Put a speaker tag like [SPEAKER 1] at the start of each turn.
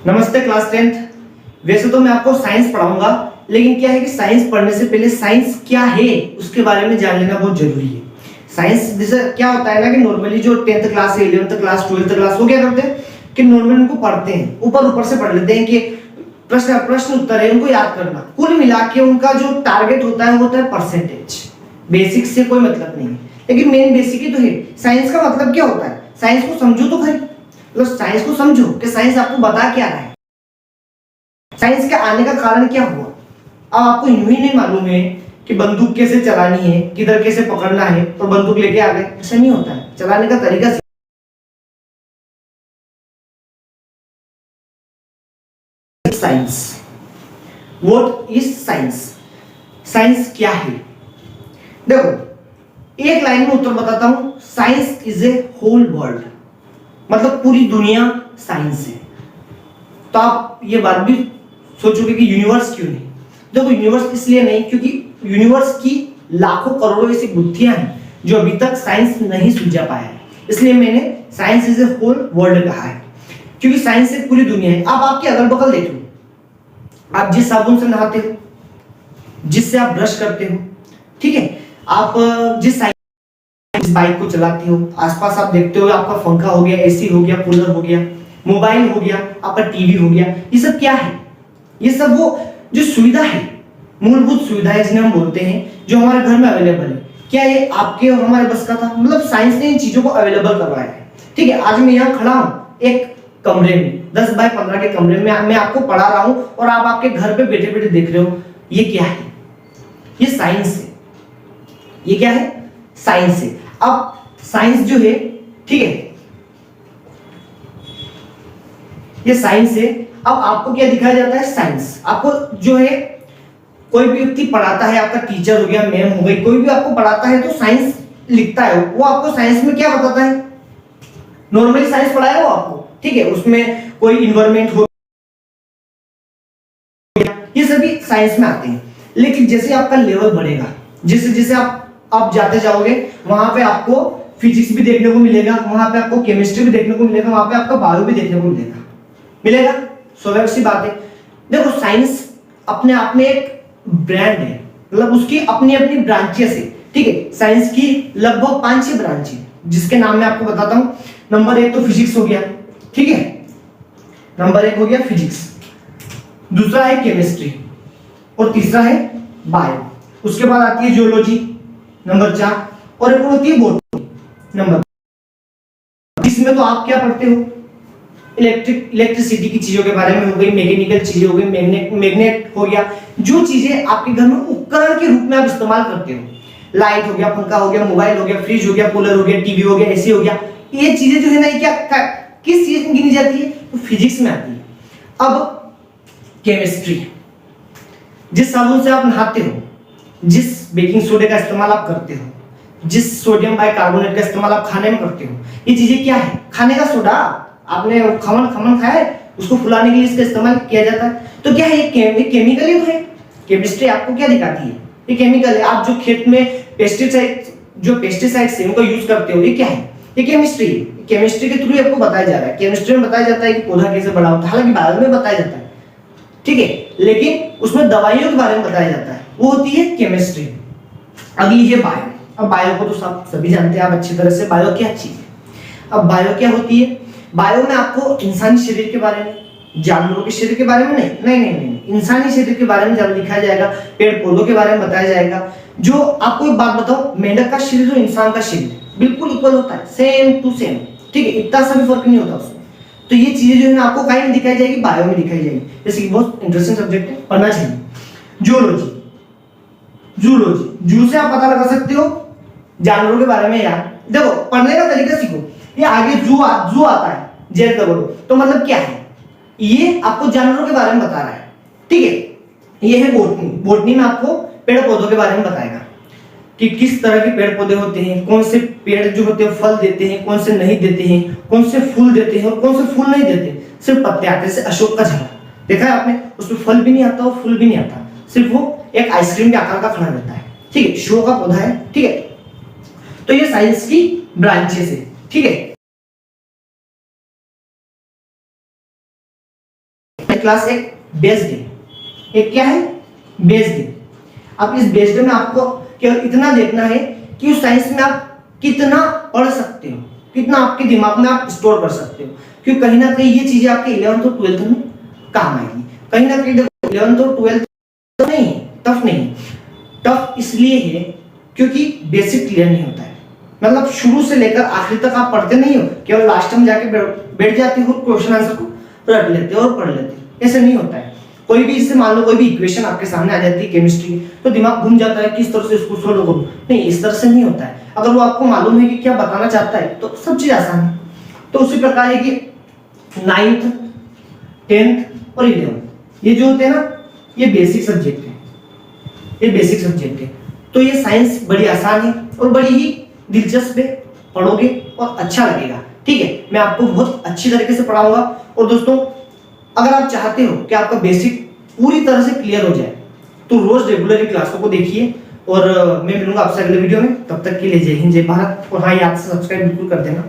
[SPEAKER 1] नमस्ते class 10th। वैसे तो मैं आपको साइंस पढ़ाऊंगा, लेकिन क्या है कि साइंस पढ़ने से पहले साइंस क्या है उसके बारे में जान लेना बहुत जरूरी है। साइंस जैसे क्या होता है ना कि नॉर्मली जो 10th क्लास है, 11th क्लास, 12th क्लास, वो क्या करते हैं कि नॉर्मली उनको पढ़ते हैं, ऊपर ऊपर से पढ़ लेते हैं कि प्रश्न प्रश्न उत्तर है उनको याद करना। कुल मिला के उनका जो टारगेट होता है वो होता है परसेंटेज। बेसिक से कोई मतलब नहीं है, लेकिन मेन बेसिक ही तो है। साइंस का मतलब क्या होता है? साइंस को समझो तो खरी, तो साइंस को समझो कि साइंस आपको बता क्या रहा है, साइंस के आने का कारण क्या हुआ। अब आपको यूं ही नहीं मालूम है कि बंदूक कैसे चलानी है, किधर कैसे पकड़ना है, तो बंदूक लेके आ गए, ऐसा नहीं होता है। चलाने का तरीका science. What is science? Science क्या है? देखो, एक लाइन में उत्तर बताता हूं। Science is a whole world, मतलब पूरी दुनिया साइंस है। तो आप ये बात भी सोचोगे कि यूनिवर्स क्यों नहीं? देखो, यूनिवर्स इसलिए नहीं क्योंकि यूनिवर्स की लाखों करोड़ों ऐसी गुत्थियां हैं जो अभी तक साइंस नहीं सुलझा पाया है। इसलिए मैंने science is a whole world कहा है, क्योंकि साइंस से पूरी दुनिया है। अब आपके अगल बगल देखो, आप जिस साबुन से नहाते हो, जिससे आप ब्रश करते हो, ठीक है, आप जिस बाइक को चलाते हो, आसपास आप देखते हो आपका पंखा हो गया, एसी हो गया, कूलर हो गया, मोबाइल हो गया, आपका टीवी हो गया, ये सब क्या है? ये सब वो जो सुविधा है, मूलभूत सुविधाएं जिन्हें हम बोलते हैं, जो हमारे घर में अवेलेबल है। क्या ये आपके और हमारे बस का था? मतलब साइंस ने इन चीजों को अवेलेबल करवाया है। ठीक है, आज मैं यहाँ खड़ा हूँ एक कमरे में, 10 बाय 15 के कमरे में मैं आपको पढ़ा रहा हूँ और आप आपके घर पे बैठे बैठे देख रहे हो। ये क्या है? ये साइंस है। ये क्या है? साइंस है। अब साइंस जो है, ठीक है, ये साइंस है। अब आपको क्या दिखाया जाता है? साइंस। आपको जो है कोई भी व्यक्ति पढ़ाता है, आपका टीचर हो गया, मैम हो गई, कोई भी आपको पढ़ाता है तो साइंस लिखता है। वो आपको साइंस में क्या बताता है? नॉर्मली साइंस पढ़ाएगा वो आपको, ठीक है, उसमें कोई इन्वायरमेंट हो, ये सभी साइंस में आते हैं। लेकिन जैसे आपका लेवल बढ़ेगा, जैसे जैसे आप जाते जाओगे, वहां पे आपको फिजिक्स भी देखने को मिलेगा, वहां पे आपको केमिस्ट्री भी देखने को मिलेगा, वहां पे आपका बायो भी देखने को मिलेगा। स्वाभाविक सी बात है। देखो, साइंस अपने आप में एक ब्रांड है, मतलब उसकी अपनी अपनी ब्रांचेस है। ठीक है, साइंस की लगभग 5-6 ब्रांच है, जिसके नाम मैं आपको बताता हूं। नंबर 1 तो फिजिक्स हो गया, ठीक है, नंबर 1 हो गया फिजिक्स, दूसरा है केमिस्ट्री और तीसरा है बायो। उसके बाद आती है जियोलॉजी नंबर 4, और एक होती है बॉटनी नंबर। इसमें तो आप क्या पढ़ते हो? इलेक्ट्रिसिटी की चीजों के बारे में हो गई, मैकेनिकल चीजें हो गई, मैग्नेट हो गया, जो चीजें आपके घर में उपकरण के रूप में आप इस्तेमाल करते हो, लाइट हो गया, पंखा हो गया, मोबाइल हो गया, फ्रिज हो गया, कूलर हो गया, टीवी हो गया, एसी हो गया, ये चीजें जो है ना, क्या किस चीज में गिनी जाती है? तो फिजिक्स में आती है। अब केमिस्ट्री, जिस साबुन से आप नहाते हो, जिस बेकिंग सोडे का इस्तेमाल आप करते हो, जिस सोडियम बाइकार्बोनेट का इस्तेमाल आप खाने में करते हो, ये चीजें क्या है? खाने का सोडा। आपने खमन खाया है, उसको फुलाने के लिए इसका इस्तेमाल किया जाता है। तो क्या है? ये केमिकल ही तो है। केमिस्ट्री आपको क्या दिखाती है? ये केमिकल है। आप जो खेत में पेस्टिसाइड्स है उनका यूज करते हो, ये क्या है? ये केमिस्ट्री है। केमिस्ट्री के थ्रू आपको बताया जा रहा है। केमिस्ट्री में बताया जाता है कि पौधा कैसे बड़ा होता है, हालांकि बायो में बताया जाता है, ठीक है, लेकिन उसमें दवाइयों के बारे में बताया जाता है, वो होती है केमिस्ट्री। अगली है बायो। अब बायो को तो सब सभी जानते हैं आप अच्छी तरह से, बायो क्या चीज है। अब बायो क्या होती है? बायो में आपको इंसानी शरीर के बारे में, जानवरों के शरीर के बारे में नहीं, इंसानी शरीर के बारे में ज्यादा दिखाया जाएगा, पेड़ पौधों के बारे में बताया जाएगा। जो आपको एक बात बताओ, मेंढक का शरीर और इंसान का शरीर बिल्कुल इक्वल होता है, सेम टू सेम, ठीक है, इतना सा भी फर्क नहीं होता उसमें। तो ये चीजें जो है ना आपको कहीं में दिखाई जाएगी, बायो में दिखाई जाएगी। जैसे कि बहुत इंटरेस्टिंग सब्जेक्ट है, पढ़ना चाहिए। जूलॉजी, जू से आप पता लगा सकते हो जानवरों के बारे में। यार देखो, पढ़ने का तरीका सीखो। ये आगे जू आता है, जेल करो, तो मतलब क्या है? ये आपको जानवरों के बारे में बता रहा है, ठीक है। ये है बोटनी। बोटनी में आपको पेड़ पौधों के बारे में बताएगा कि किस तरह के पेड़ पौधे होते हैं, कौन से पेड़ जो होते हैं फल देते हैं, कौन से नहीं देते हैं, कौन से फूल देते हैं और कौन से फूल नहीं देते, सिर्फ पत्ते आते हैं। जैसे अशोक का झाड़ देखा है आपने, उसमें फल भी नहीं आता और फूल भी नहीं आता, सिर्फ वो एक आइसक्रीम के आकार का खड़ा रहता है, ठीक है, शो का पौधा है, ठीक है। तो ये साइंस की ब्रांचेस है, ठीक है। क्लास एक बेस्ड है। एक क्या है? बेस्ड है। अब इस बेस्ड में आपको केवल इतना देखना है कि उस साइंस में आप कितना पढ़ सकते हो, कितना आपके दिमाग में आप स्टोर कर सकते हो, क्योंकि कहीं ना कहीं ये चीजें आपके 11th और 12th में काम आएगी। कहीं ना कहीं देखो 11th और 12th तो नहीं टफ नहीं, टफ इसलिए है क्योंकि बेसिक क्लियर नहीं होता है। मतलब शुरू से लेकर आखिर तक आप पढ़ते नहीं हो, केवल लास्ट में जाके बैठ जाते हो, क्वेश्चन आंसर को रट लेते हो और पढ़ लेते हो। ऐसा नहीं होता है। कोई भी इससे मान लो कोई भी इक्वेशन आपके सामने आ जाती है केमिस्ट्री, तो दिमाग घूम जाता है किस तरह से इसको सोल्व करूं। नहीं, इस तरह से नहीं होता है। अगर वो आपको मालूम है कि क्या बताना चाहता है तो सब चीज आसान है। तो उसी प्रकार है कि 9th 10th और 11th ये जो होते हैं ना, ये बेसिक सब्जेक्ट है। ये बेसिक सब्जेक्ट है। तो ये साइंस बड़ी आसान है और बड़ी ही दिलचस्प है। पढ़ोगे और अच्छा लगेगा। ठीक है, मैं आपको बहुत अच्छी तरीके से पढ़ाऊंगा। और दोस्तों, अगर आप चाहते हो कि आपका बेसिक पूरी तरह से क्लियर हो जाए तो रोज रेगुलर क्लासों को देखिए। और मैं मिलूंगा आपसे अगले वीडियो में। तब तक के लिए जय हिंद, जय भारत। और हाँ, याद से सब्सक्राइब बिल्कुल कर देना।